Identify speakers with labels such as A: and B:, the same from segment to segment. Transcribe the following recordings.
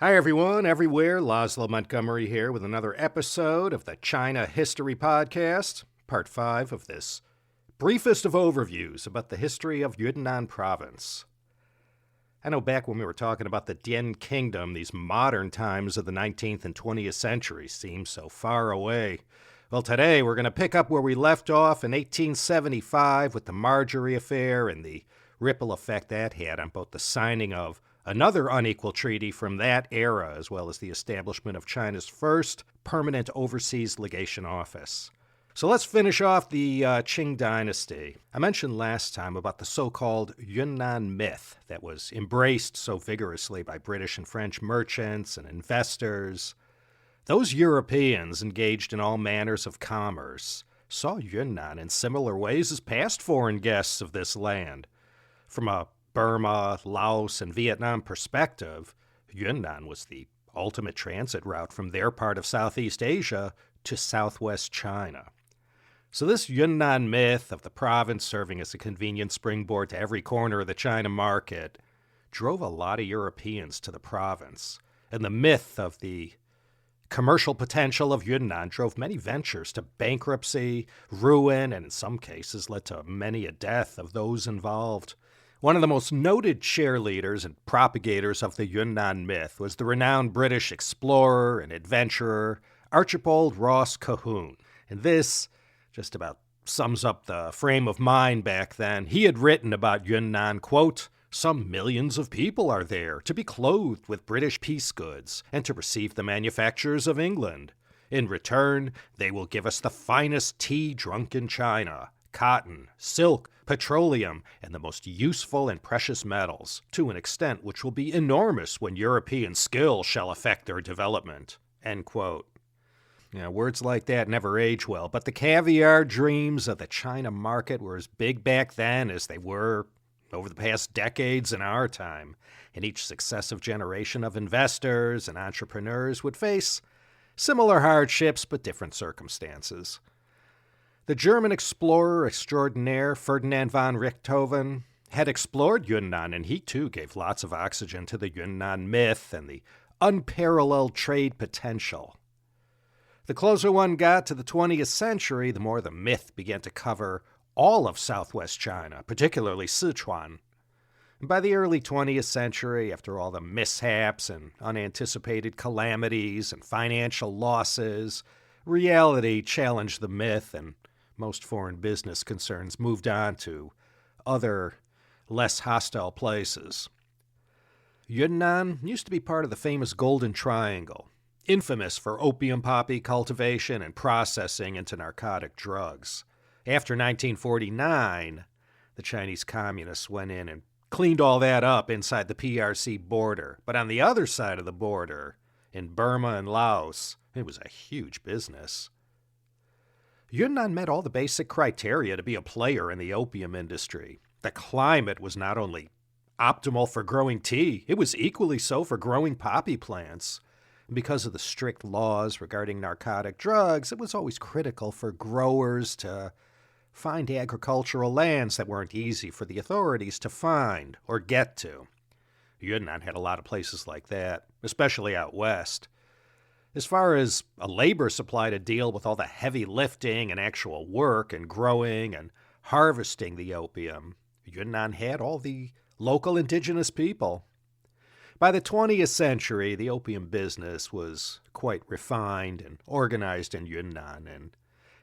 A: Hi everyone, everywhere. Laszlo Montgomery here with another episode of the China History Podcast, part 5 of this briefest of overviews about the history of Yunnan province. I know back when we were talking about the Dian Kingdom, these modern times of the 19th and 20th centuries seem so far away. Well, today we're going to pick up where we left off in 1875 with the Margary Affair and the ripple effect that had on both the signing of another unequal treaty from that era, as well as the establishment of China's first permanent overseas legation office. So let's finish off the Qing dynasty. I mentioned last time about the so-called Yunnan myth that was embraced so vigorously by British and French merchants and investors. Those Europeans engaged in all manners of commerce saw Yunnan in similar ways as past foreign guests of this land. From a Burma, Laos, and Vietnam perspective, Yunnan was the ultimate transit route from their part of Southeast Asia to southwest China. So this Yunnan myth of the province serving as a convenient springboard to every corner of the China market drove a lot of Europeans to the province. And the myth of the commercial potential of Yunnan drove many ventures to bankruptcy, ruin, and in some cases led to many a death of those involved. One of the most noted cheerleaders and propagators of the Yunnan myth was the renowned British explorer and adventurer Archibald Ross Colquhoun. And this just about sums up the frame of mind back then. He had written about Yunnan, quote, "Some millions of people are there to be clothed with British peace goods and to receive the manufactures of England. In return, they will give us the finest tea drunk in China, cotton, silk, petroleum, and the most useful and precious metals, to an extent which will be enormous when European skill shall affect their development." End quote. Words like that never age well, but the caviar dreams of the China market were as big back then as they were over the past decades in our time, and each successive generation of investors and entrepreneurs would face similar hardships but different circumstances. The German explorer extraordinaire Ferdinand von Richthofen had explored Yunnan, and he too gave lots of oxygen to the Yunnan myth and the unparalleled trade potential. The closer one got to the 20th century, the more the myth began to cover all of southwest China, particularly Sichuan. And by the early 20th century, after all the mishaps and unanticipated calamities and financial losses, reality challenged the myth, and most foreign business concerns moved on to other, less hostile places. Yunnan used to be part of the famous Golden Triangle, infamous for opium poppy cultivation and processing into narcotic drugs. After 1949, the Chinese communists went in and cleaned all that up inside the PRC border. But on the other side of the border, in Burma and Laos, it was a huge business. Yunnan met all the basic criteria to be a player in the opium industry. The climate was not only optimal for growing tea, it was equally so for growing poppy plants. And because of the strict laws regarding narcotic drugs, it was always critical for growers to find agricultural lands that weren't easy for the authorities to find or get to. Yunnan had a lot of places like that, especially out west. As far as a labor supply to deal with all the heavy lifting and actual work and growing and harvesting the opium, Yunnan had all the local indigenous people. By the 20th century, the opium business was quite refined and organized in Yunnan, and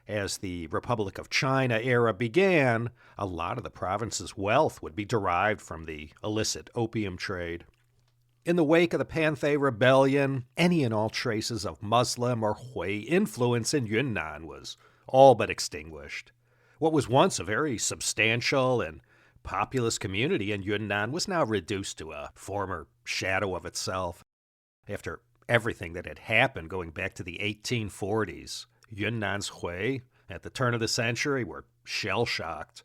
A: as the Republic of China era began, a lot of the province's wealth would be derived from the illicit opium trade. In the wake of the Panthay Rebellion, any and all traces of Muslim or Hui influence in Yunnan was all but extinguished. What was once a very substantial and populous community in Yunnan was now reduced to a former shadow of itself. After everything that had happened going back to the 1840s, Yunnan's Hui, at the turn of the century, were shell-shocked.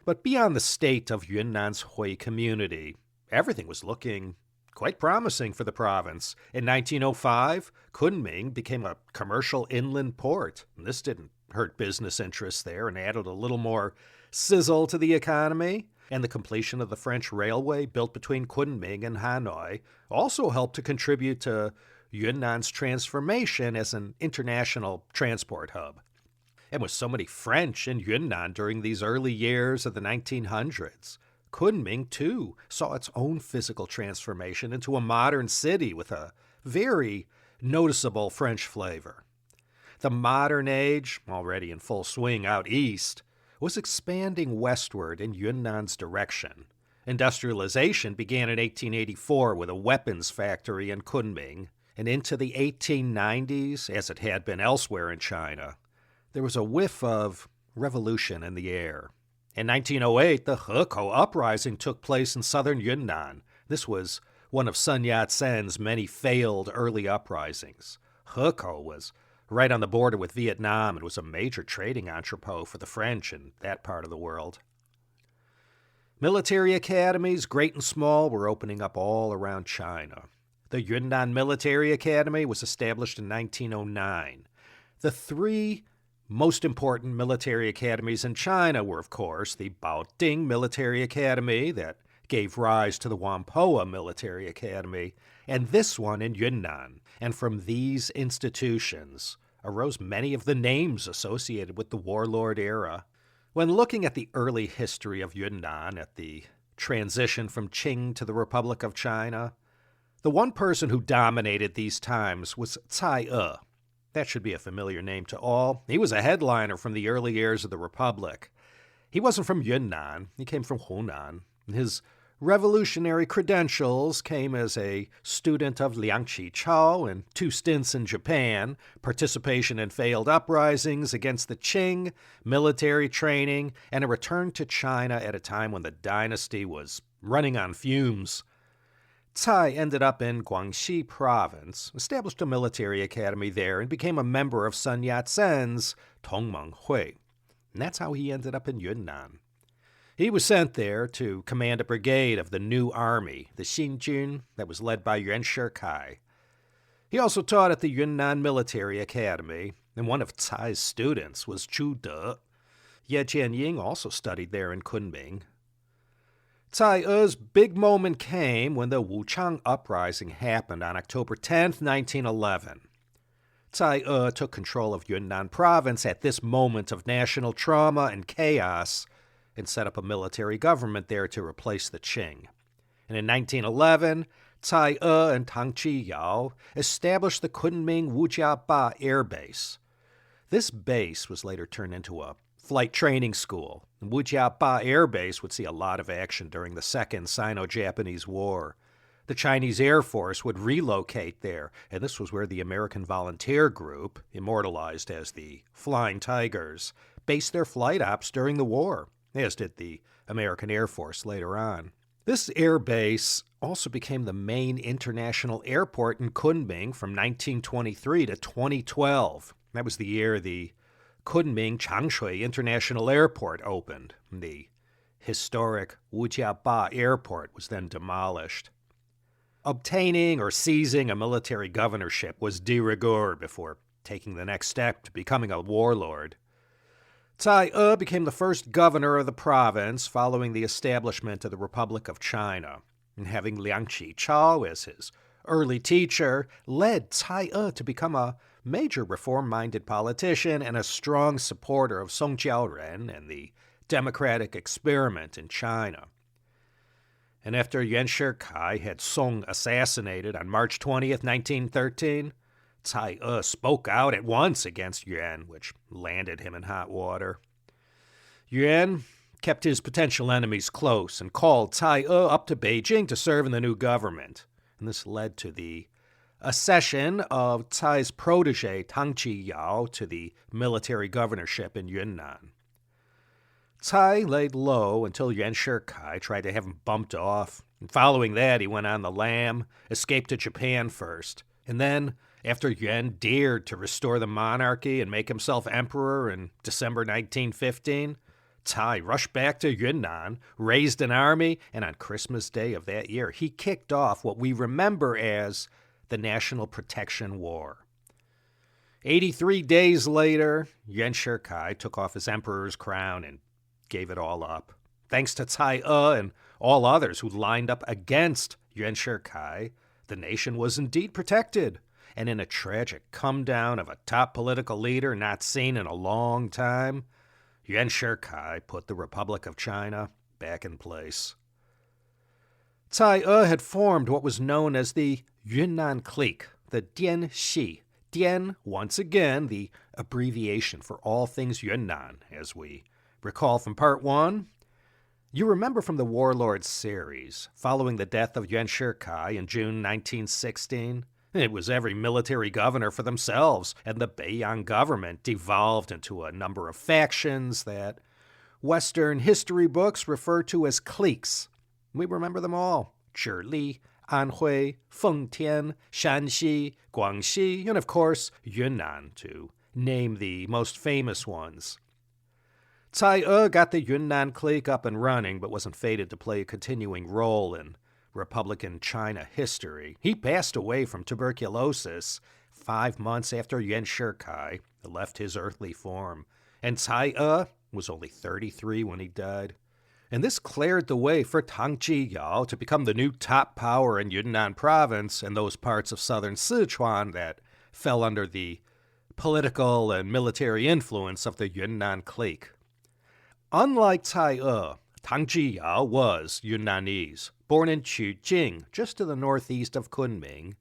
A: But beyond the state of Yunnan's Hui community, everything was looking quite promising for the province. In 1905, Kunming became a commercial inland port. This didn't hurt business interests there and added a little more sizzle to the economy. And the completion of the French railway built between Kunming and Hanoi also helped to contribute to Yunnan's transformation as an international transport hub. And with so many French in Yunnan during these early years of the 1900s, Kunming, too, saw its own physical transformation into a modern city with a very noticeable French flavor. The modern age, already in full swing out east, was expanding westward in Yunnan's direction. Industrialization began in 1884 with a weapons factory in Kunming, and into the 1890s, as it had been elsewhere in China, there was a whiff of revolution in the air. In 1908, the Hekou Uprising took place in southern Yunnan. This was one of Sun Yat-sen's many failed early uprisings. Hekou was right on the border with Vietnam and was a major trading entrepot for the French in that part of the world. Military academies, great and small, were opening up all around China. The Yunnan Military Academy was established in 1909. The three most important military academies in China were, of course, the Baoding Military Academy that gave rise to the Whampoa Military Academy, and this one in Yunnan. And from these institutions arose many of the names associated with the warlord era. When looking at the early history of Yunnan, at the transition from Qing to the Republic of China, the one person who dominated these times was Cai E. That should be a familiar name to all. He was a headliner from the early years of the Republic. He wasn't from Yunnan. He came from Hunan. His revolutionary credentials came as a student of Liang Qichao and 2 stints in Japan, participation in failed uprisings against the Qing, military training, and a return to China at a time when the dynasty was running on fumes. Cai ended up in Guangxi province, established a military academy there, and became a member of Sun Yat-sen's Tongmeng Hui. And that's how he ended up in Yunnan. He was sent there to command a brigade of the new army, the Xinjun, that was led by Yuan Shikai. He also taught at the Yunnan Military Academy, and one of Cai's students was Chu De. Ye Jianying also studied there in Kunming. Cai E's big moment came when the Wuchang Uprising happened on October 10, 1911. Cai E took control of Yunnan province at this moment of national trauma and chaos and set up a military government there to replace the Qing. And in 1911, Cai E and Tang Jiyao established the Kunming Wujiaba Air Base. This base was later turned into a flight training school. Wujiaba Air Base would see a lot of action during the Second Sino-Japanese War. The Chinese Air Force would relocate there, and this was where the American Volunteer Group, immortalized as the Flying Tigers, based their flight ops during the war, as did the American Air Force later on. This air base also became the main international airport in Kunming from 1923 to 2012. That was the year the Kunming Changshui International Airport opened. The historic Wujiaba Airport was then demolished. Obtaining or seizing a military governorship was de rigueur before taking the next step to becoming a warlord. Cai E became the first governor of the province following the establishment of the Republic of China, and having Liang Qichao as his early teacher led Cai E to become a major reform-minded politician and a strong supporter of Song Jiaoren and the democratic experiment in China. And after Yuan Shikai had Song assassinated on March 20th, 1913, Cai E spoke out at once against Yuan, which landed him in hot water. Yuan kept his potential enemies close and called Cai E up to Beijing to serve in the new government. And this led to the accession of Cai's protege Tang Jiyao to the military governorship in Yunnan. Cai laid low until Yuan Shikai tried to have him bumped off. And following that, he went on the lam, escaped to Japan first. And then, after Yuan dared to restore the monarchy and make himself emperor in December 1915, Cai rushed back to Yunnan, raised an army, and on Christmas Day of that year, he kicked off what we remember as the National Protection War. 83 days later, Yuan Shikai took off his emperor's crown and gave it all up. Thanks to Cai E and all others who lined up against Yuan Shikai, the nation was indeed protected, and in a tragic come-down of a top political leader not seen in a long time, Yuan Shikai put the Republic of China back in place. Cai E had formed what was known as the Yunnan clique, the Dian Shi. Dian, once again, the abbreviation for all things Yunnan, as we recall from Part 1. You remember from the Warlords series, following the death of Yuan Shikai in June 1916, it was every military governor for themselves, and the Beiyang government devolved into a number of factions that Western history books refer to as cliques. We remember them all: Zhili, Anhui, Fengtian, Shanxi, Guangxi, and of course Yunnan, to name the most famous ones. Cai E got the Yunnan clique up and running, but wasn't fated to play a continuing role in Republican China history. He passed away from tuberculosis 5 months after Yuan Shikai left his earthly form, and Cai E was only 33 when he died. And this cleared the way for Tang Jiyao to become the new top power in Yunnan province and those parts of southern Sichuan that fell under the political and military influence of the Yunnan clique. Unlike Cai E, Tang Jiyao was Yunnanese, born in Qing, just to the northeast of Kunming.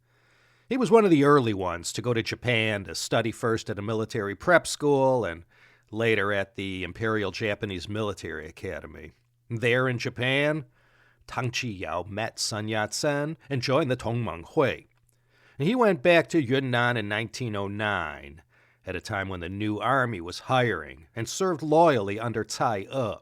A: He was one of the early ones to go to Japan to study first at a military prep school and later at the Imperial Japanese Military Academy. There in Japan, Tang Jiyao met Sun Yat-sen and joined the Tongmeng Hui. He went back to Yunnan in 1909, at a time when the new army was hiring, and served loyally under Cai E.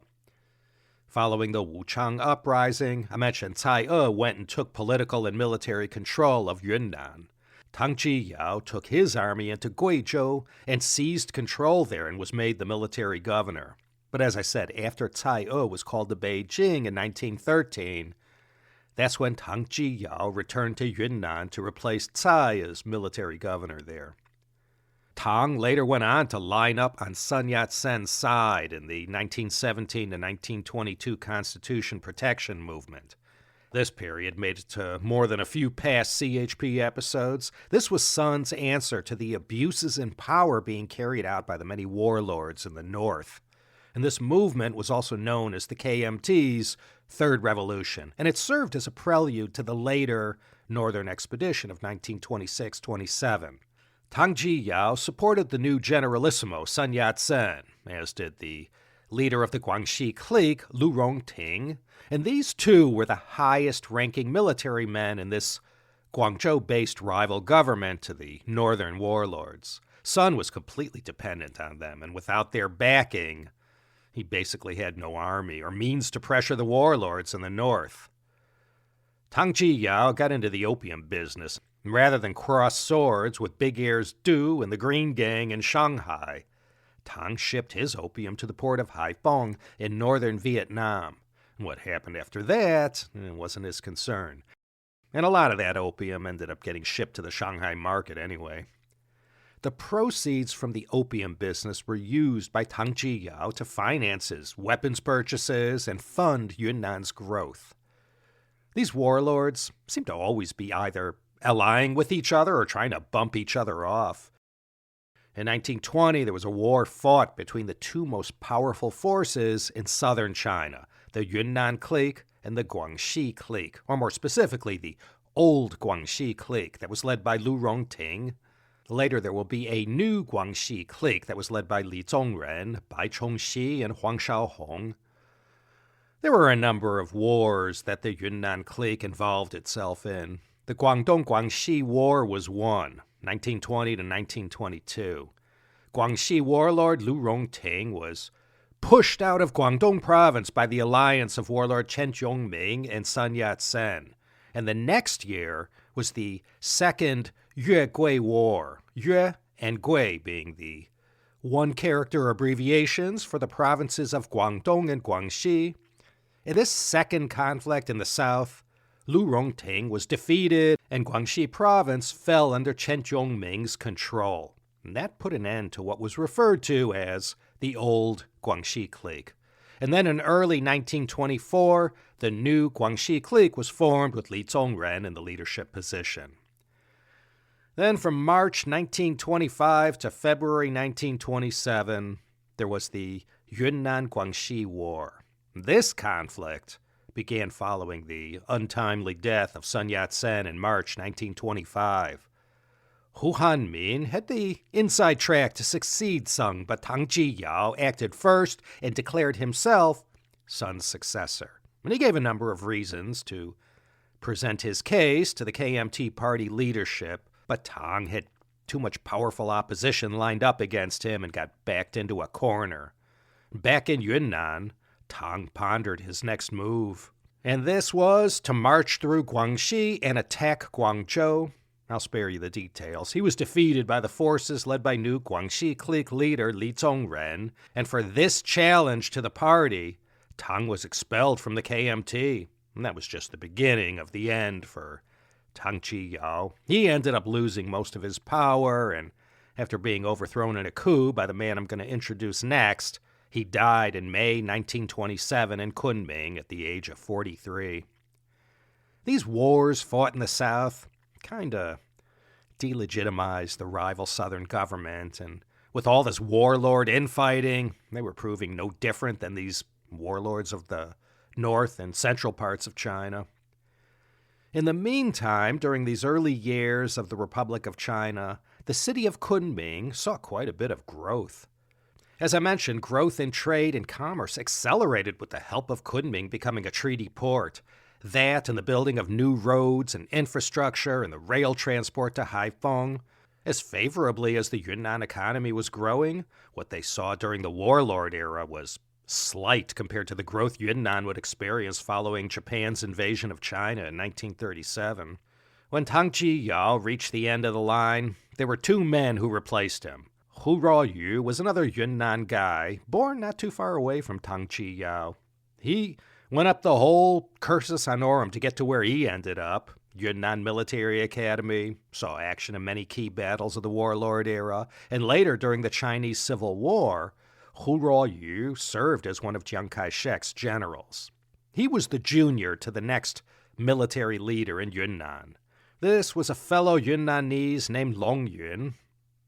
A: Following the Wuchang Uprising, I mentioned Cai E went and took political and military control of Yunnan. Tang Jiyao took his army into Guizhou and seized control there and was made the military governor. But as I said, after Cai E was called to Beijing in 1913, that's when Tang Jiyao returned to Yunnan to replace Cai as military governor there. Tang later went on to line up on Sun Yat-sen's side in the 1917 to 1922 Constitution Protection Movement. This period made it to more than a few past CHP episodes. This was Sun's answer to the abuses in power being carried out by the many warlords in the north. And this movement was also known as the KMT's Third Revolution, and it served as a prelude to the later Northern Expedition of 1926-27. Tang Jiyao supported the new Generalissimo Sun Yat-sen, as did the leader of the Guangxi clique, Lu Rongting, and these two were the highest-ranking military men in this Guangzhou-based rival government to the northern warlords. Sun was completely dependent on them, and without their backing, he basically had no army or means to pressure the warlords in the north. Tang Jiyao got into the opium business. Rather than cross swords with Big Ears Du and the Green Gang in Shanghai, Tang shipped his opium to the port of Haiphong in northern Vietnam. What happened after that wasn't his concern. And a lot of that opium ended up getting shipped to the Shanghai market anyway. The proceeds from the opium business were used by Tang Jiyao to finance his weapons purchases and fund Yunnan's growth. These warlords seem to always be either allying with each other or trying to bump each other off. In 1920, there was a war fought between the two most powerful forces in southern China, the Yunnan clique and the Guangxi clique, or more specifically, the old Guangxi clique that was led by Lu Rongting. Later, there will be a new Guangxi clique that was led by Li Zongren, Bai Chongxi, and Huang Shaohong. There were a number of wars that the Yunnan clique involved itself in. The Guangdong-Guangxi War was won, 1920 to 1922. Guangxi warlord Lu Rongting was pushed out of Guangdong province by the alliance of warlord Chen Jiongming and Sun Yat-sen. And the next year was the Second Yue-Gui War, Yue and Gui being the one-character abbreviations for the provinces of Guangdong and Guangxi. In this second conflict in the south, Lu Rongting was defeated, and Guangxi province fell under Chen Jiongming's control. And that put an end to what was referred to as the old Guangxi clique. And then in early 1924, the new Guangxi clique was formed with Li Zongren in the leadership position. Then from March 1925 to February 1927, there was the Yunnan-Guangxi War. This conflict began following the untimely death of Sun Yat-sen in March 1925. Hu Hanmin had the inside track to succeed Sun, but Tang Jiyao acted first and declared himself Sun's successor. And he gave a number of reasons to present his case to the KMT party leadership, but Tang had too much powerful opposition lined up against him and got backed into a corner. Back in Yunnan, Tang pondered his next move, and this was to march through Guangxi and attack Guangzhou. I'll spare you the details. He was defeated by the forces led by new Guangxi clique leader Li Zongren, and for this challenge to the party, Tang was expelled from the KMT. And that was just the beginning of the end for Tang Jiyao. He ended up losing most of his power, and after being overthrown in a coup by the man I'm going to introduce next, he died in May 1927 in Kunming at the age of 43. These wars fought in the South kind of delegitimized the rival Southern government, and with all this warlord infighting, they were proving no different than these warlords of the north and central parts of China. In the meantime, during these early years of the Republic of China, the city of Kunming saw quite a bit of growth. As I mentioned, growth in trade and commerce accelerated with the help of Kunming becoming a treaty port. That and the building of new roads and infrastructure and the rail transport to Haiphong. As favorably as the Yunnan economy was growing, what they saw during the Warlord era was slight compared to the growth Yunnan would experience following Japan's invasion of China in 1937. When Tang Jiyao reached the end of the line, there were two men who replaced him. Hu Ruoyu was another Yunnan guy, born not too far away from Tang Jiyao. He went up the whole cursus honorum to get to where he ended up. Yunnan Military Academy, saw action in many key battles of the Warlord era, and later during the Chinese Civil War, Hu Ruoyu served as one of Chiang Kai-shek's generals. He was the junior to the next military leader in Yunnan. This was a fellow Yunnanese named Long Yun.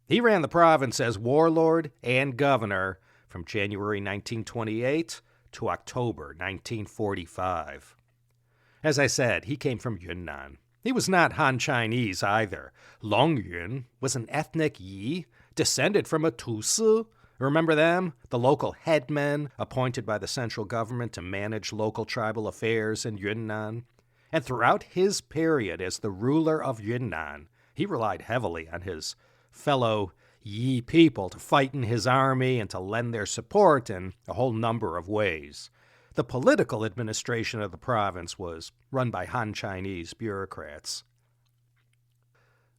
A: He ran the province as warlord and governor from January 1928 to October 1945. As I said, he came from Yunnan. He was not Han Chinese either. Long Yun was an ethnic Yi, descended from a Tusi. Remember them? The local headmen appointed by the central government to manage local tribal affairs in Yunnan. And throughout his period as the ruler of Yunnan, he relied heavily on his fellow Yi people to fight in his army and to lend their support in a whole number of ways. The political administration of the province was run by Han Chinese bureaucrats.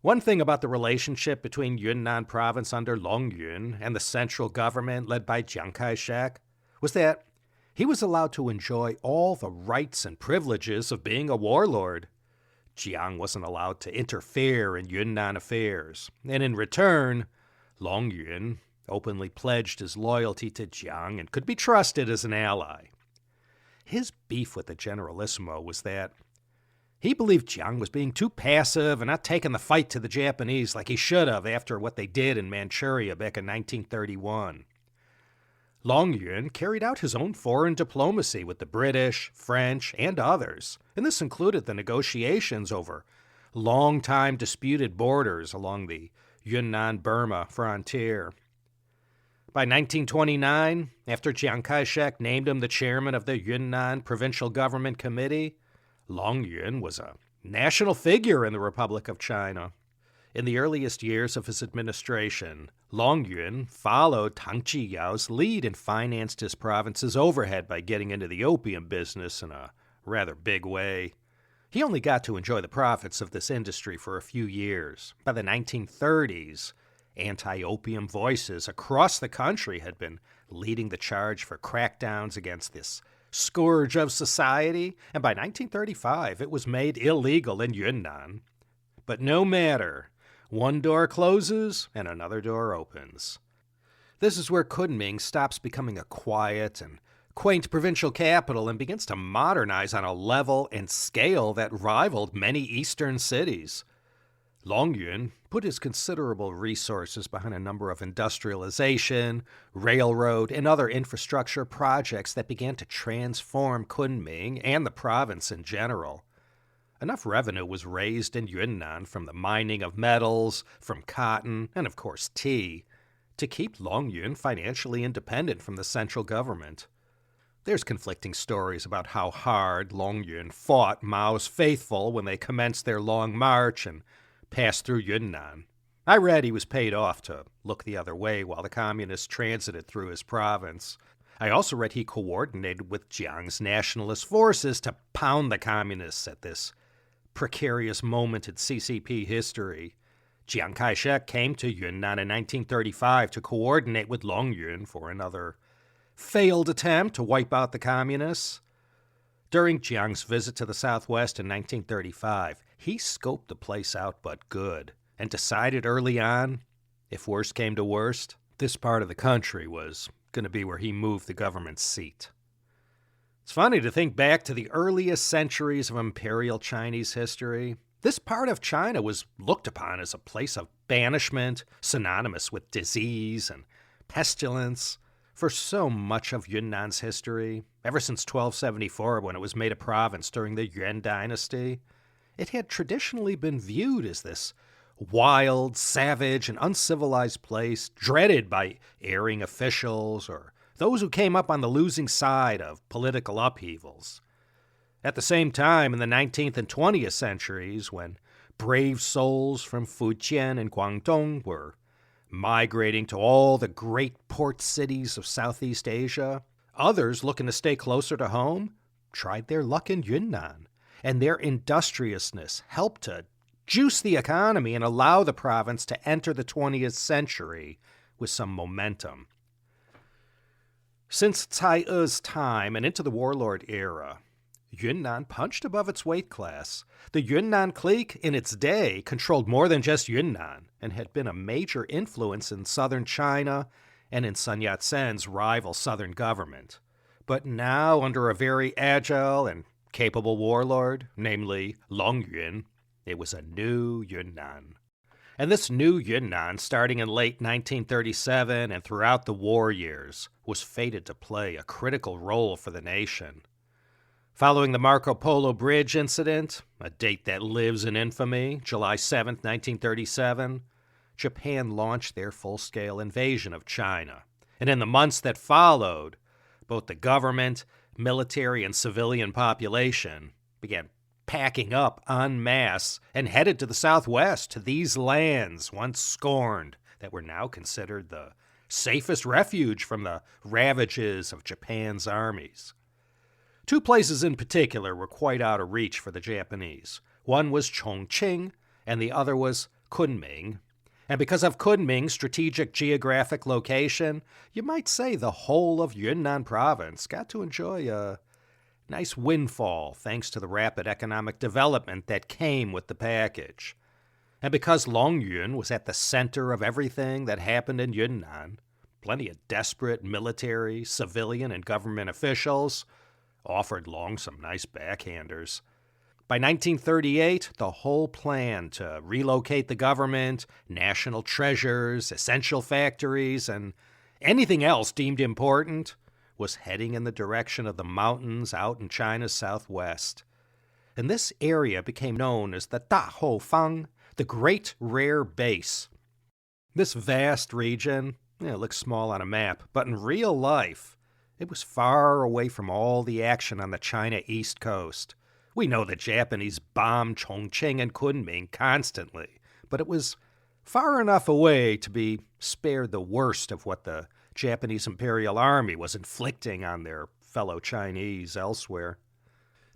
A: One thing about the relationship between Yunnan province under Long Yun and the central government led by Chiang Kai-shek was that he was allowed to enjoy all the rights and privileges of being a warlord. Jiang wasn't allowed to interfere in Yunnan affairs, and in return, Long Yun openly pledged his loyalty to Jiang and could be trusted as an ally. His beef with the Generalissimo was that he believed Jiang was being too passive and not taking the fight to the Japanese like he should have after what they did in Manchuria back in 1931. Long Yun carried out his own foreign diplomacy with the British, French, and others, and this included the negotiations over long-time disputed borders along the Yunnan-Burma frontier. By 1929, after Chiang Kai-shek named him the chairman of the Yunnan Provincial Government Committee, Long Yun was a national figure in the Republic of China. In the earliest years of his administration, Long Yun followed Tang Jiyao's lead and financed his province's overhead by getting into the opium business in a rather big way. He only got to enjoy the profits of this industry for a few years. By the 1930s, anti-opium voices across the country had been leading the charge for crackdowns against this scourge of society, and by 1935 it was made illegal in Yunnan. But no matter, one door closes and another door opens. This is where Kunming stops becoming a quiet and quaint provincial capital and begins to modernize on a level and scale that rivaled many eastern cities. Longyuan put his considerable resources behind a number of industrialization, railroad, and other infrastructure projects that began to transform Kunming and the province in general. Enough revenue was raised in Yunnan from the mining of metals, from cotton, and of course tea, to keep Longyuan financially independent from the central government. There's conflicting stories about how hard Longyuan fought Mao's faithful when they commenced their long march and passed through Yunnan. I read he was paid off to look the other way while the communists transited through his province. I also read he coordinated with Jiang's nationalist forces to pound the communists at this precarious moment in CCP history. Chiang Kai-shek came to Yunnan in 1935 to coordinate with Longyuan for another failed attempt to wipe out the communists. During Jiang's visit to the Southwest in 1935, he scoped the place out but good and decided early on, if worst came to worst, this part of the country was going to be where he moved the government's seat. It's funny to think back to the earliest centuries of imperial Chinese history. This part of China was looked upon as a place of banishment, synonymous with disease and pestilence. For so much of Yunnan's history, ever since 1274 when it was made a province during the Yuan dynasty, it had traditionally been viewed as this wild, savage, and uncivilized place dreaded by erring officials or those who came up on the losing side of political upheavals. At the same time, in the 19th and 20th centuries, when brave souls from Fujian and Guangdong were migrating to all the great port cities of Southeast Asia, others looking to stay closer to home tried their luck in Yunnan, and their industriousness helped to juice the economy and allow the province to enter the 20th century with some momentum. Since Cai E's time and into the warlord era, Yunnan punched above its weight class. The Yunnan clique in its day controlled more than just Yunnan and had been a major influence in southern China and in Sun Yat-sen's rival southern government. But now, under a very agile and capable warlord, namely Longyuan, it was a new Yunnan. And this new Yunnan, starting in late 1937 and throughout the war years, was fated to play a critical role for the nation. Following the Marco Polo Bridge incident, a date that lives in infamy, July 7, 1937, Japan launched their full-scale invasion of China. And in the months that followed, both the government, military, and civilian population began packing up en masse and headed to the southwest, to these lands once scorned that were now considered the safest refuge from the ravages of Japan's armies. Two places in particular were quite out of reach for the Japanese. One was Chongqing, and the other was Kunming. And because of Kunming's strategic geographic location, you might say the whole of Yunnan province got to enjoy a nice windfall thanks to the rapid economic development that came with the package. And because Longyuan was at the center of everything that happened in Yunnan, plenty of desperate military, civilian, and government officials offered Long some nice backhanders. By 1938, the whole plan to relocate the government, national treasures, essential factories, and anything else deemed important was heading in the direction of the mountains out in China's southwest. And this area became known as the Dahou Fang, the Great Rare Base. This vast region, it looks small on a map, but in real life, it was far away from all the action on the China East Coast. We know the Japanese bombed Chongqing and Kunming constantly, but it was far enough away to be spared the worst of what the Japanese Imperial Army was inflicting on their fellow Chinese elsewhere.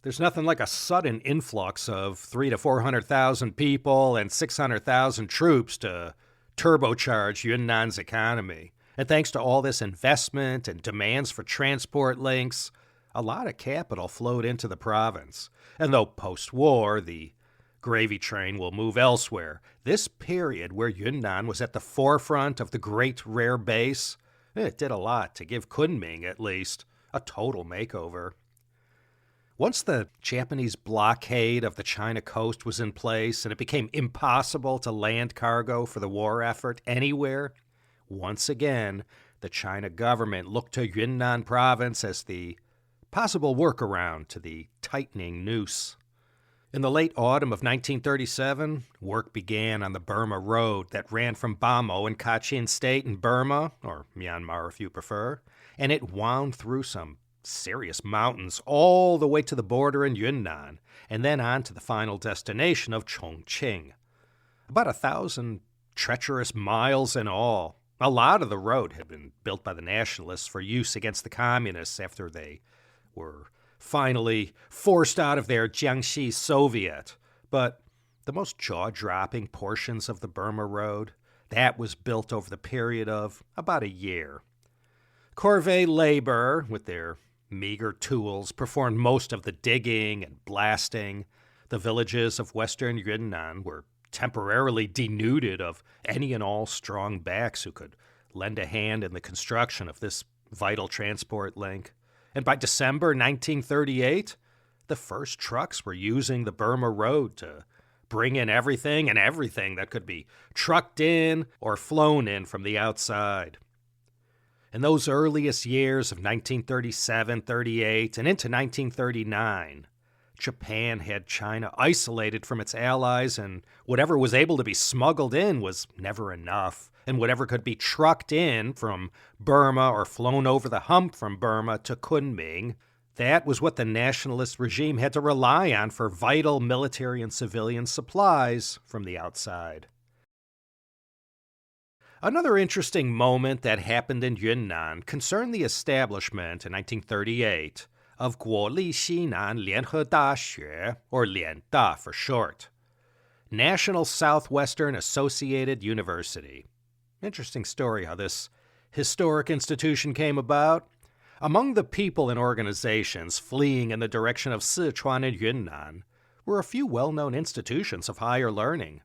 A: There's nothing like a sudden influx of 300,000 to 400,000 people and 600,000 troops to turbocharge Yunnan's economy. And thanks to all this investment and demands for transport links, a lot of capital flowed into the province. And though post-war, the gravy train will move elsewhere, this period where Yunnan was at the forefront of the Great Rare Base, it did a lot to give Kunming, at least, a total makeover. Once the Japanese blockade of the China coast was in place and it became impossible to land cargo for the war effort anywhere, once again, the China government looked to Yunnan province as the possible workaround to the tightening noose. In the late autumn of 1937, work began on the Burma Road that ran from Bamo in Kachin State in Burma, or Myanmar if you prefer, and it wound through some serious mountains all the way to the border in Yunnan, and then on to the final destination of Chongqing. About 1,000 treacherous miles in all. A lot of the road had been built by the nationalists for use against the communists after they were finally forced out of their Jiangxi Soviet. But the most jaw-dropping portions of the Burma Road, that was built over the period of about a year. Corvée labor, with their meager tools, performed most of the digging and blasting. The villages of western Yunnan were temporarily denuded of any and all strong backs who could lend a hand in the construction of this vital transport link. And by December 1938, the first trucks were using the Burma Road to bring in everything that could be trucked in or flown in from the outside. In those earliest years of 1937, 38, and into 1939, Japan had China isolated from its allies, and whatever was able to be smuggled in was never enough, and whatever could be trucked in from Burma or flown over the hump from Burma to Kunming, that was what the nationalist regime had to rely on for vital military and civilian supplies from the outside. Another interesting moment that happened in Yunnan concerned the establishment in 1938 of Guoli Xinan Lianhe Daxue, or Lianda for short, National Southwestern Associated University. Interesting story how this historic institution came about. Among the people and organizations fleeing in the direction of Sichuan and Yunnan were a few well-known institutions of higher learning.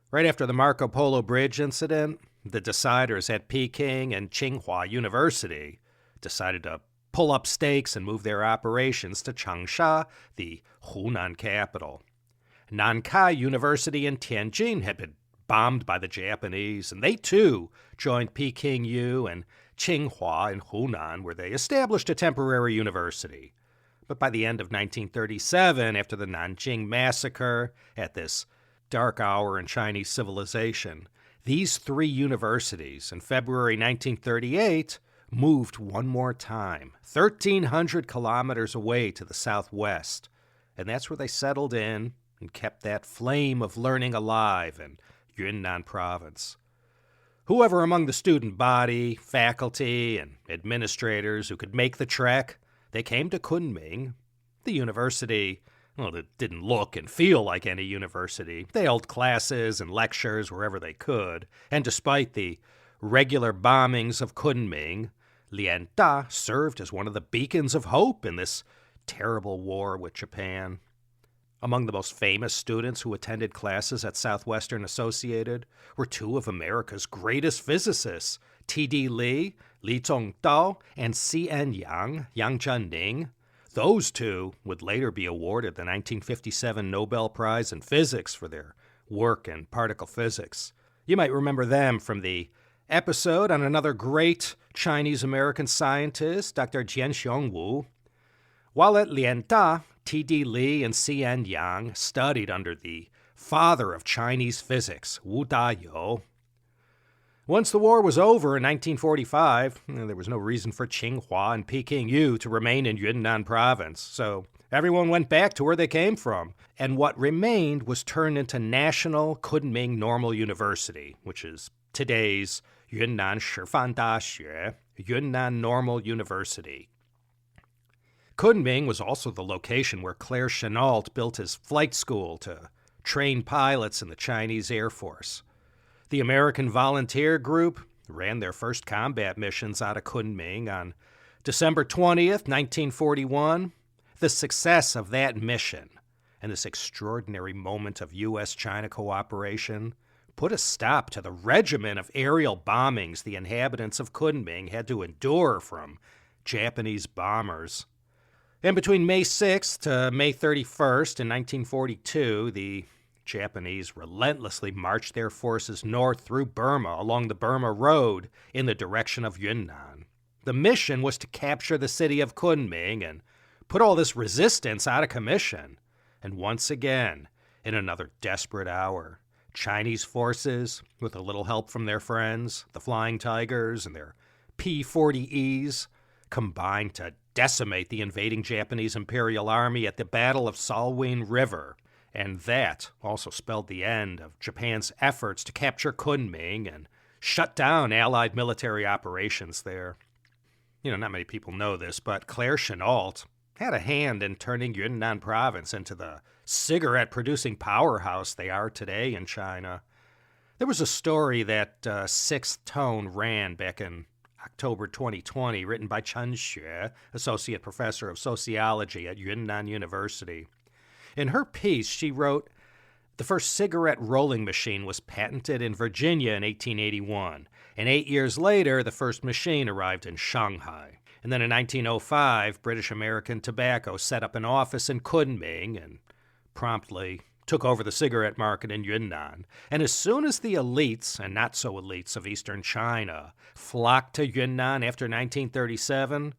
A: Right after the Marco Polo Bridge incident, the deciders at Peking and Tsinghua University decided to pull up stakes and move their operations to Changsha, the Hunan capital. Nankai University in Tianjin had been bombed by the Japanese, and they too joined Peking U and Tsinghua in Hunan, where they established a temporary university. But by the end of 1937, after the Nanjing Massacre, at this dark hour in Chinese civilization, these three universities in February 1938 moved one more time, 1,300 kilometers away to the southwest. And that's where they settled in and kept that flame of learning alive in Yunnan province. Whoever among the student body, faculty, and administrators who could make the trek, they came to Kunming. The university, well, it didn't look and feel like any university. They held classes and lectures wherever they could, and despite the regular bombings of Kunming, Lianda served as one of the beacons of hope in this terrible war with Japan. Among the most famous students who attended classes at Southwestern Associated were two of America's greatest physicists, T.D. Li, Li Zhongdao, and C.N. Yang, Yang Zhenning. Those two would later be awarded the 1957 Nobel Prize in Physics for their work in particle physics. You might remember them from the episode on another great Chinese-American scientist, Dr. Jianxiong Wu. While at Lianda, T.D. Li and C.N. Yang studied under the father of Chinese physics, Wu Dayou. Once the war was over in 1945, there was no reason for Tsinghua and Peking U to remain in Yunnan province, so everyone went back to where they came from, and what remained was turned into National Kunming Normal University, which is today's Yunnan Shifan Daxue, Yunnan Normal University. Kunming was also the location where Claire Chennault built his flight school to train pilots in the Chinese Air Force. The American Volunteer Group ran their first combat missions out of Kunming on December 20th, 1941. The success of that mission and this extraordinary moment of U.S.-China cooperation put a stop to the regimen of aerial bombings the inhabitants of Kunming had to endure from Japanese bombers. And between May 6th to May 31st in 1942, the Japanese relentlessly marched their forces north through Burma along the Burma Road in the direction of Yunnan. The mission was to capture the city of Kunming and put all this resistance out of commission. And once again, in another desperate hour, Chinese forces, with a little help from their friends, the Flying Tigers and their P-40Es, combined to decimate the invading Japanese Imperial Army at the Battle of Salween River. And that also spelled the end of Japan's efforts to capture Kunming and shut down Allied military operations there. Not many people know this, but Claire Chennault had a hand in turning Yunnan province into the cigarette-producing powerhouse they are today in China. There was a story that Sixth Tone ran back in October 2020, written by Chen Xue, associate professor of sociology at Yunnan University. In her piece, she wrote, "The first cigarette rolling machine was patented in Virginia in 1881, and 8 years later, the first machine arrived in Shanghai. And then in 1905, British American Tobacco set up an office in Kunming and promptly took over the cigarette market in Yunnan. And as soon as the elites and not-so-elites of eastern China flocked to Yunnan after 1937,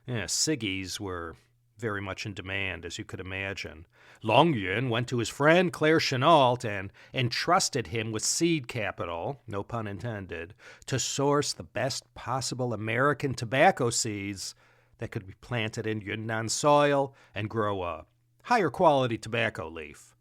A: ciggies were very much in demand, as you could imagine. Long Yun went to his friend Claire Chennault and entrusted him with seed capital, no pun intended, to source the best possible American tobacco seeds that could be planted in Yunnan soil and grow a higher quality tobacco leaf.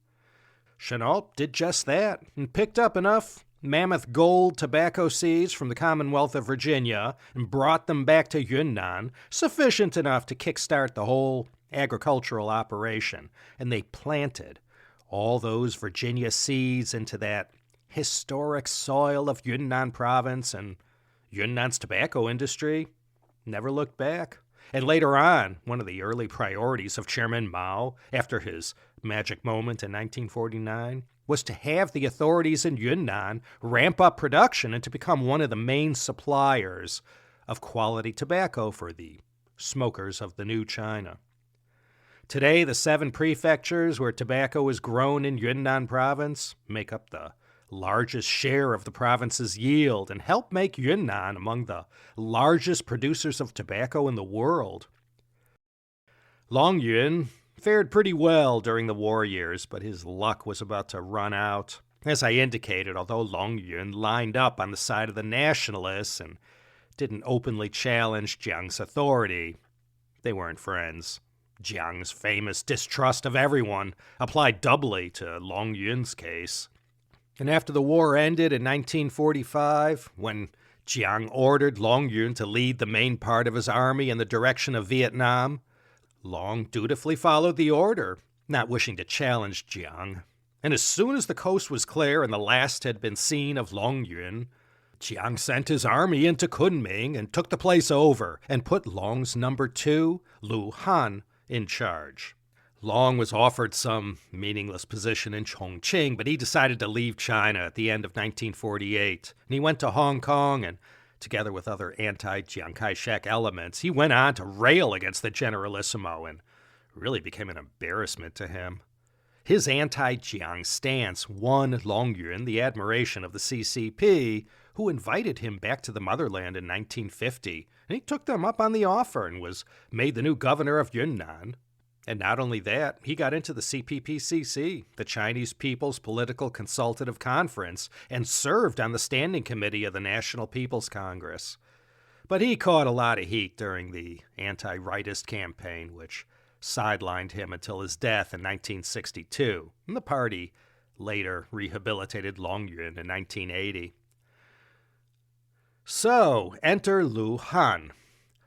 A: Chennault did just that and picked up enough mammoth gold tobacco seeds from the Commonwealth of Virginia and brought them back to Yunnan, sufficient enough to kickstart the whole agricultural operation. And they planted all those Virginia seeds into that historic soil of Yunnan province, and Yunnan's tobacco industry never looked back. And later on, one of the early priorities of Chairman Mao, after his magic moment in 1949, was to have the authorities in Yunnan ramp up production and to become one of the main suppliers of quality tobacco for the smokers of the new China. Today, the 7 prefectures where tobacco is grown in Yunnan province make up the largest share of the province's yield and help make Yunnan among the largest producers of tobacco in the world. Long Yun fared pretty well during the war years, but his luck was about to run out. As I indicated, although Long Yun lined up on the side of the nationalists and didn't openly challenge Jiang's authority, they weren't friends. Jiang's famous distrust of everyone applied doubly to Long Yun's case. And after the war ended in 1945, when Jiang ordered Long Yun to lead the main part of his army in the direction of Vietnam, Long dutifully followed the order, not wishing to challenge Jiang. And as soon as the coast was clear and the last had been seen of Long Yun, Jiang sent his army into Kunming and took the place over and put Long's number 2, Lu Han, in charge. Long was offered some meaningless position in Chongqing, but he decided to leave China at the end of 1948. And he went to Hong Kong, and together with other anti-Chiang Kai-shek elements, he went on to rail against the Generalissimo and really became an embarrassment to him. His anti-Jiang stance won Long Yun the admiration of the CCP, who invited him back to the motherland in 1950, and he took them up on the offer and was made the new governor of Yunnan. And not only that, he got into the CPPCC, the Chinese People's Political Consultative Conference, and served on the Standing Committee of the National People's Congress. But he caught a lot of heat during the anti-rightist campaign, which sidelined him until his death in 1962, and the party later rehabilitated Long Yun in 1980. So, enter Lu Han.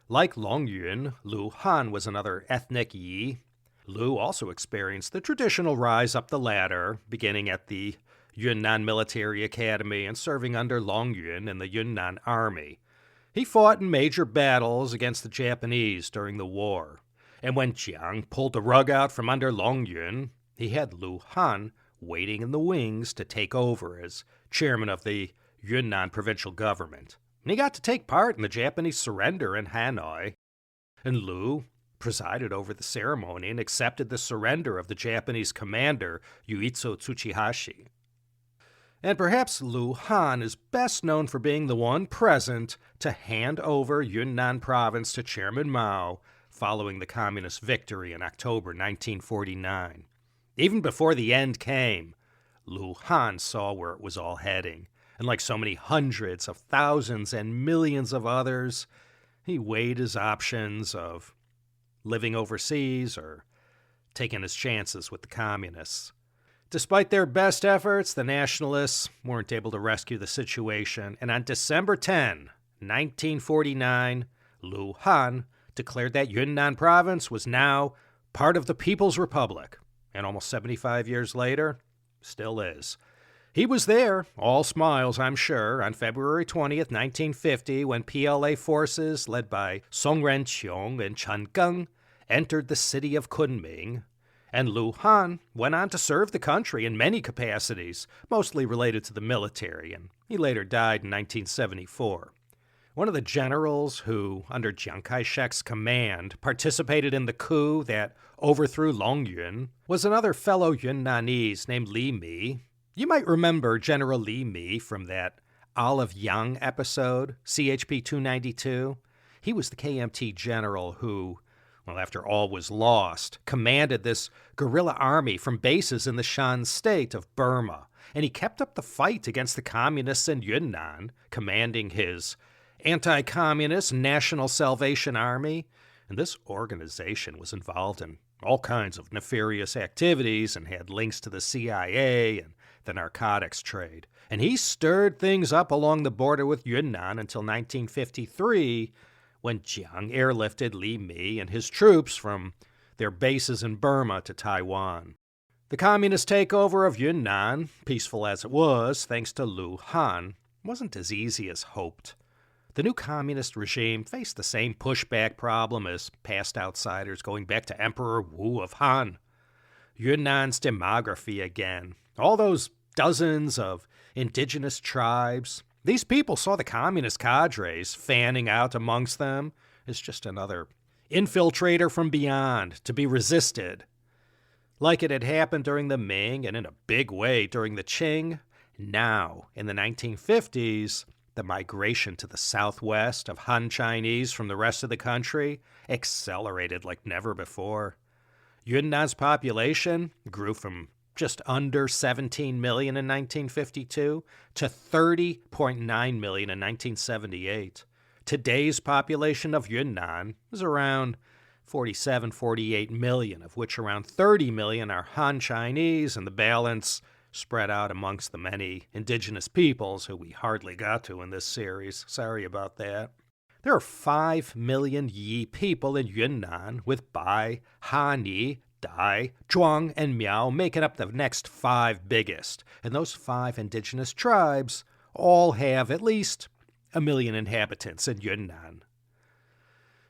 A: Like Long Yun, Lu Han was another ethnic Yi. Lu also experienced the traditional rise up the ladder, beginning at the Yunnan Military Academy and serving under Long Yun in the Yunnan Army. He fought in major battles against the Japanese during the war. And when Jiang pulled the rug out from under Long Yun, he had Lu Han waiting in the wings to take over as chairman of the Yunnan provincial government. And he got to take part in the Japanese surrender in Hanoi. and Lu presided over the ceremony and accepted the surrender of the Japanese commander Yuizo Tsuchihashi. And perhaps Lu Han is best known for being the one present to hand over Yunnan province to Chairman Mao following the communist victory in October 1949. Even before the end came, Lu Han saw where it was all heading, and like so many hundreds of thousands and millions of others, he weighed his options of living overseas or taking his chances with the communists. Despite their best efforts, the nationalists weren't able to rescue the situation, and on December 10, 1949, Lu Han declared that Yunnan province was now part of the People's Republic, and almost 75 years later, still is. He was there, all smiles I'm sure, on February 20th, 1950, when PLA forces led by Song Renqiong and Chen Geng entered the city of Kunming, and Lu Han went on to serve the country in many capacities, mostly related to the military, and he later died in 1974. One of the generals who, under Chiang Kai-shek's command, participated in the coup that overthrew Longyun was another fellow Yunnanese named Li Mi. You might remember General Li Mi from that Olive Young episode, CHP 292. He was the KMT general who, well, after all was lost, commanded this guerrilla army from bases in the Shan state of Burma, and he kept up the fight against the communists in Yunnan, commanding his anti-communist National Salvation Army, and this organization was involved in all kinds of nefarious activities and had links to the CIA and the narcotics trade. And he stirred things up along the border with Yunnan until 1953, when Jiang airlifted Li Mi and his troops from their bases in Burma to Taiwan. The communist takeover of Yunnan, peaceful as it was, thanks to Lu Han, wasn't as easy as hoped. The new communist regime faced the same pushback problem as past outsiders going back to Emperor Wu of Han. Yunnan's demography again. All those dozens of indigenous tribes. These people saw the communist cadres fanning out amongst them as just another infiltrator from beyond to be resisted. Like it had happened during the Ming and in a big way during the Qing, now, in the 1950s, the migration to the southwest of Han Chinese from the rest of the country accelerated like never before. Yunnan's population grew from just under 17 million in 1952 to 30.9 million in 1978. Today's population of Yunnan is around 48 million, of which around 30 million are Han Chinese, and the balance spread out amongst the many indigenous peoples who we hardly got to in this series. Sorry about that. There are 5 million Yi people in Yunnan, with Bai, Han-Yi, Dai, Zhuang, and Miao making up the next 5 biggest. And those 5 indigenous tribes all have at least 1 million inhabitants in Yunnan.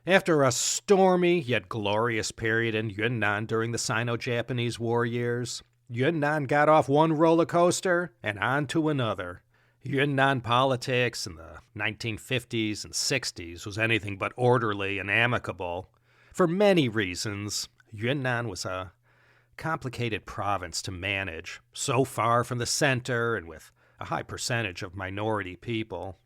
A: After a stormy yet glorious period in Yunnan during the Sino-Japanese War years, Yunnan got off one roller coaster and on to another. Yunnan politics in the 1950s and 60s was anything but orderly and amicable. For many reasons, Yunnan was a complicated province to manage, so far from the center and with a high percentage of minority people.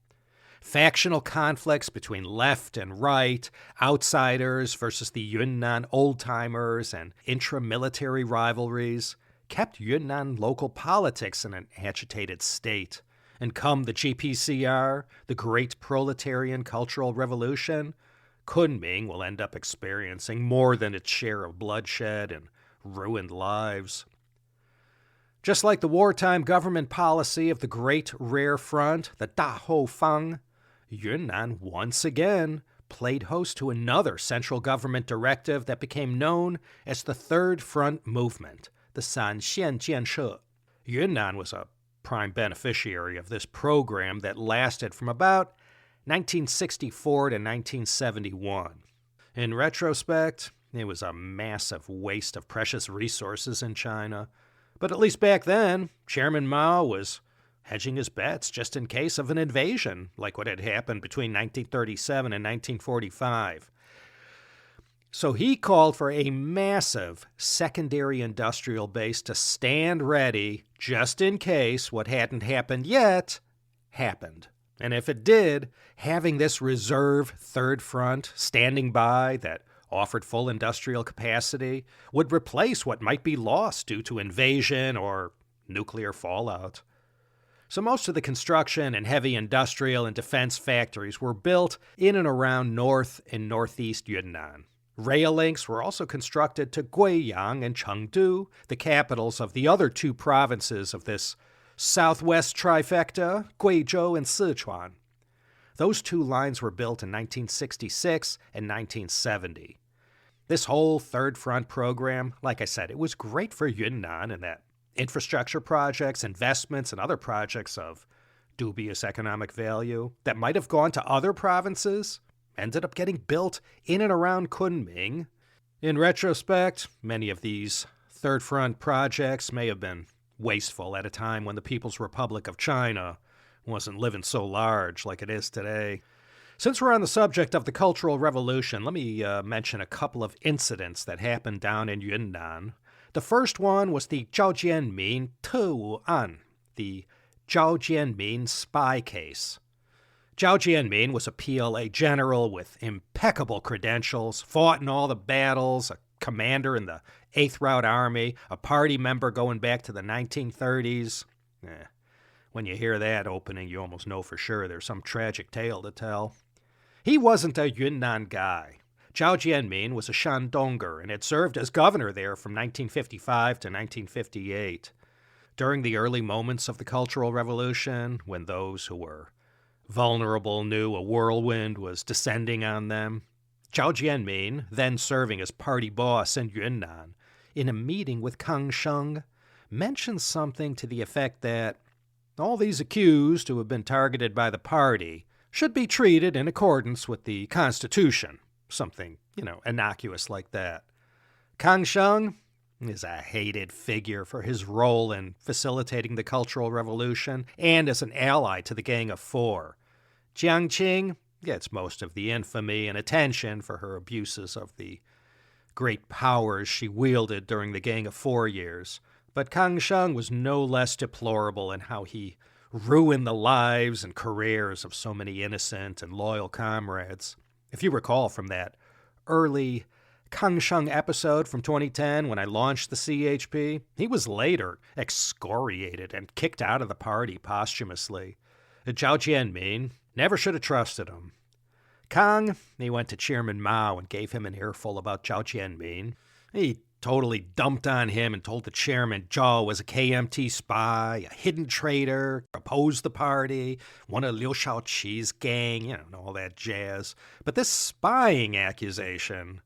A: Factional conflicts between left and right, outsiders versus the Yunnan old-timers, and intra-military rivalries kept Yunnan local politics in an agitated state. And come the GPCR, the Great Proletarian Cultural Revolution, Kunming will end up experiencing more than its share of bloodshed and ruined lives. Just like the wartime government policy of the Great Rare Front, the Dahou Fang, Yunnan once again played host to another central government directive that became known as the Third Front Movement, the Sanxian Jianshe. Yunnan was a prime beneficiary of this program that lasted from about 1964 to 1971. In retrospect, it was a massive waste of precious resources in China, but at least back then, Chairman Mao was hedging his bets just in case of an invasion, like what had happened between 1937 and 1945. So he called for a massive secondary industrial base to stand ready just in case what hadn't happened yet happened. And if it did, having this reserve third front standing by that offered full industrial capacity would replace what might be lost due to invasion or nuclear fallout. So most of the construction and heavy industrial and defense factories were built in and around north and northeast Yunnan. Rail links were also constructed to Guiyang and Chengdu, the capitals of the other two provinces of this southwest trifecta, Guizhou and Sichuan. Those two lines were built in 1966 and 1970. This whole Third Front program, like I said, it was great for Yunnan in that infrastructure projects, investments, and other projects of dubious economic value that might have gone to other provinces ended up getting built in and around Kunming. In retrospect, many of these Third Front projects may have been wasteful at a time when the People's Republic of China wasn't living so large like it is today. Since we're on the subject of the Cultural Revolution, let me mention a couple of incidents that happened down in Yunnan. The first one was the Zhao Jianmin Tewu An, the Zhao Jianmin spy case. Zhao Jianmin was a PLA general with impeccable credentials, fought in all the battles, a commander in the 8th Route Army, a party member going back to the 1930s. When you hear that opening, you almost know for sure there's some tragic tale to tell. He wasn't a Yunnan guy. Zhao Jianmin was a Shandonger and had served as governor there from 1955 to 1958. During the early moments of the Cultural Revolution, when those who were vulnerable knew a whirlwind was descending on them, Zhao Jianmin, then serving as party boss in Yunnan, in a meeting with Kang Sheng, mentioned something to the effect that all these accused who have been targeted by the party should be treated in accordance with the Constitution. Something, innocuous like that. Kang Sheng is a hated figure for his role in facilitating the Cultural Revolution and as an ally to the Gang of Four. Jiang Qing gets most of the infamy and attention for her abuses of the great powers she wielded during the Gang of Four years, but Kang Sheng was no less deplorable in how he ruined the lives and careers of so many innocent and loyal comrades. If you recall from that early Kang Sheng episode from 2010 when I launched the CHP, he was later excoriated and kicked out of the party posthumously. Zhao Jianmin never should have trusted him. Kang, he went to Chairman Mao and gave him an earful about Zhao Jianmin. He totally dumped on him and told the chairman Zhao was a KMT spy, a hidden traitor, opposed the party, one of Liu Shaoqi's gang, and all that jazz. But this spying accusation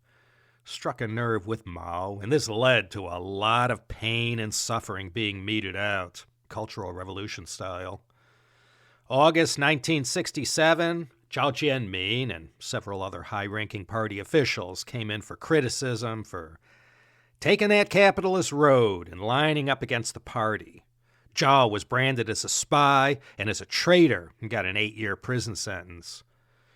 A: struck a nerve with Mao, and this led to a lot of pain and suffering being meted out, Cultural Revolution style. August 1967, Zhao Jianmin and several other high-ranking party officials came in for criticism for taking that capitalist road and lining up against the party. Zhao was branded as a spy and as a traitor and got an 8-year prison sentence.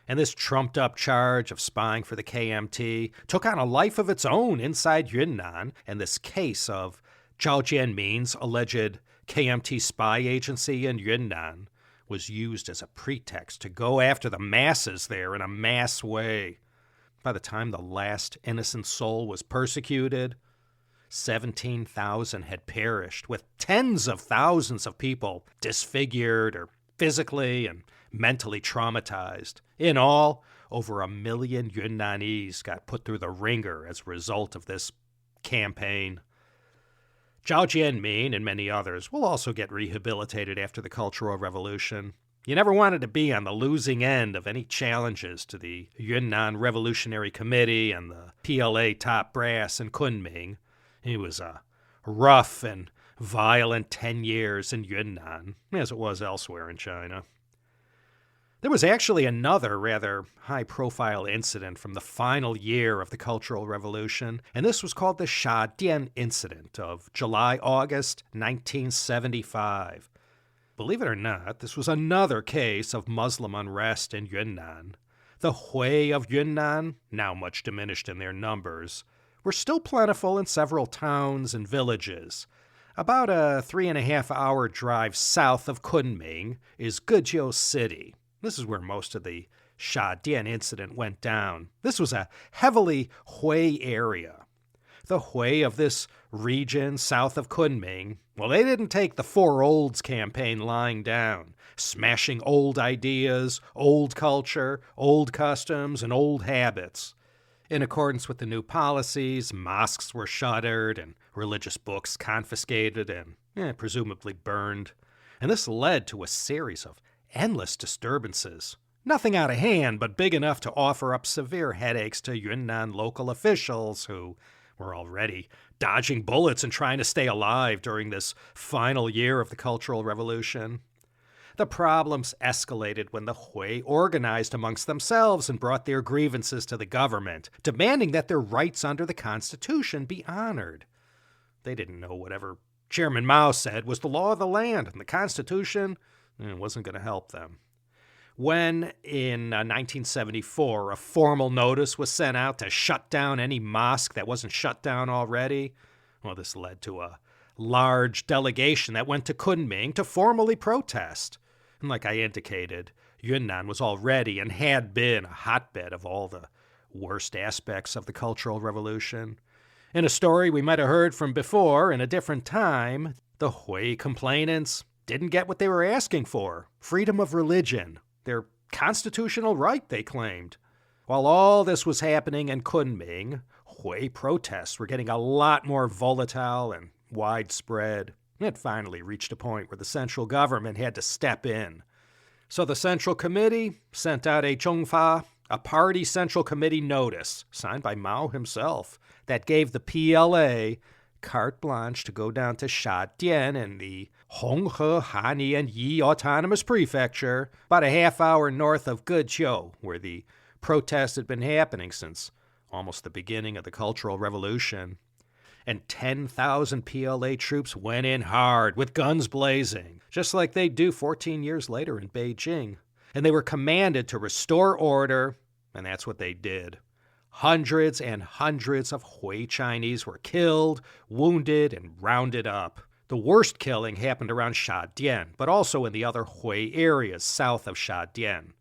A: And this trumped-up charge of spying for the KMT took on a life of its own inside Yunnan, and this case of Zhao Jianmin's alleged KMT spy agency in Yunnan was used as a pretext to go after the masses there in a mass way. By the time the last innocent soul was persecuted, 17,000 had perished, with tens of thousands of people disfigured or physically and mentally traumatized. In all, over 1 million Yunnanese got put through the ringer as a result of this campaign. Zhao Jianmin and many others will also get rehabilitated after the Cultural Revolution. You never wanted to be on the losing end of any challenges to the Yunnan Revolutionary Committee and the PLA top brass in Kunming. It was a rough and violent 10 years in Yunnan, as it was elsewhere in China. There was actually another rather high-profile incident from the final year of the Cultural Revolution, and this was called the Shadian Incident of July-August 1975. Believe it or not, this was another case of Muslim unrest in Yunnan. The Hui of Yunnan, now much diminished in their numbers, were still plentiful in several towns and villages. About a 3.5-hour drive south of Kunming is Guizhou City. This is where most of the Shadian Incident went down. This was a heavily Hui area. The Hui of this region south of Kunming, well, they didn't take the Four Olds campaign lying down, smashing old ideas, old culture, old customs, and old habits. In accordance with the new policies, mosques were shuttered and religious books confiscated and presumably burned. And this led to a series of endless disturbances. Nothing out of hand, but big enough to offer up severe headaches to Yunnan local officials who were already dodging bullets and trying to stay alive during this final year of the Cultural Revolution. The problems escalated when the Hui organized amongst themselves and brought their grievances to the government, demanding that their rights under the Constitution be honored. They didn't know whatever Chairman Mao said was the law of the land, and the Constitution wasn't going to help them. When, in 1974, a formal notice was sent out to shut down any mosque that wasn't shut down already, well, this led to a large delegation that went to Kunming to formally protest. And like I indicated, Yunnan was already and had been a hotbed of all the worst aspects of the Cultural Revolution. In a story we might have heard from before in a different time, the Hui complainants didn't get what they were asking for: freedom of religion, their constitutional right, they claimed. While all this was happening in Kunming, Hui protests were getting a lot more volatile and widespread. It finally reached a point where the central government had to step in. So the Central Committee sent out a Zhongfa, a party Central Committee notice, signed by Mao himself, that gave the PLA carte blanche to go down to Shadian in the Honghe, Hani, and Yi Autonomous Prefecture, about a half-hour north of Guizhou, where the protests had been happening since almost the beginning of the Cultural Revolution. And 10,000 PLA troops went in hard, with guns blazing, just like they do 14 years later in Beijing. And they were commanded to restore order, and that's what they did. Hundreds and hundreds of Hui Chinese were killed, wounded, and rounded up. The worst killing happened around Shadian, but also in the other Hui areas south of Shadian.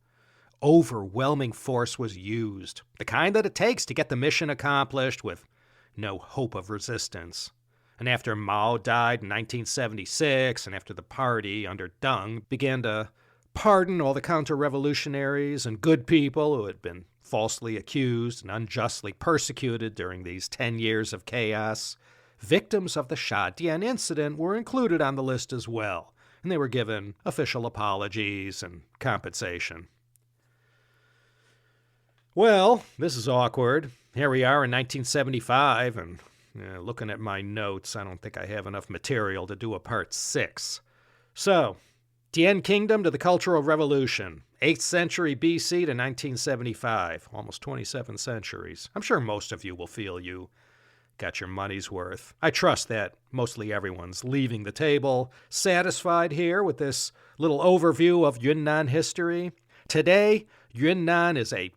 A: Overwhelming force was used, the kind that it takes to get the mission accomplished with no hope of resistance. And after Mao died in 1976, and after the party under Deng began to pardon all the counter-revolutionaries and good people who had been falsely accused and unjustly persecuted during these 10 years of chaos, victims of the Shadian Incident were included on the list as well, and they were given official apologies and compensation. Well, this is awkward. Here we are in 1975, and looking at my notes, I don't think I have enough material to do a part 6. So, Tian Kingdom to the Cultural Revolution, 8th century BC to 1975, almost 27 centuries. I'm sure most of you will feel you got your money's worth. I trust that mostly everyone's leaving the table satisfied here with this little overview of Yunnan history. Today, Yunnan is a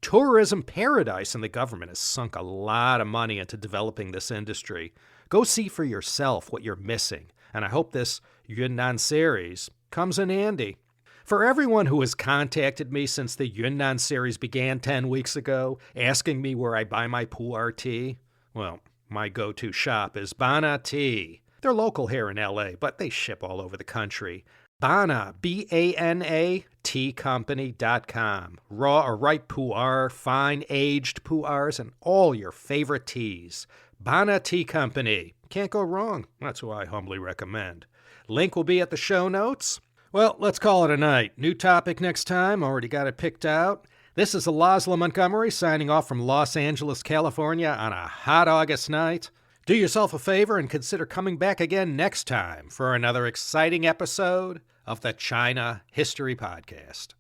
A: tourism paradise, and the government has sunk a lot of money into developing this industry. Go see for yourself what you're missing, and I hope this Yunnan series comes in handy. For everyone who has contacted me since the Yunnan series began 10 weeks ago, asking me where I buy my pu'er tea, well, my go-to shop is Bana Tea. They're local here in LA, but they ship all over the country. Bana, B-A-N-A, teacompany.com. Raw or ripe pu'er, fine aged pu'ers, and all your favorite teas. Bana Tea Company. Can't go wrong. That's who I humbly recommend. Link will be at the show notes. Well, let's call it a night. New topic next time. Already got it picked out. This is Laszlo Montgomery signing off from Los Angeles, California on a hot August night. Do yourself a favor and consider coming back again next time for another exciting episode of the China History Podcast.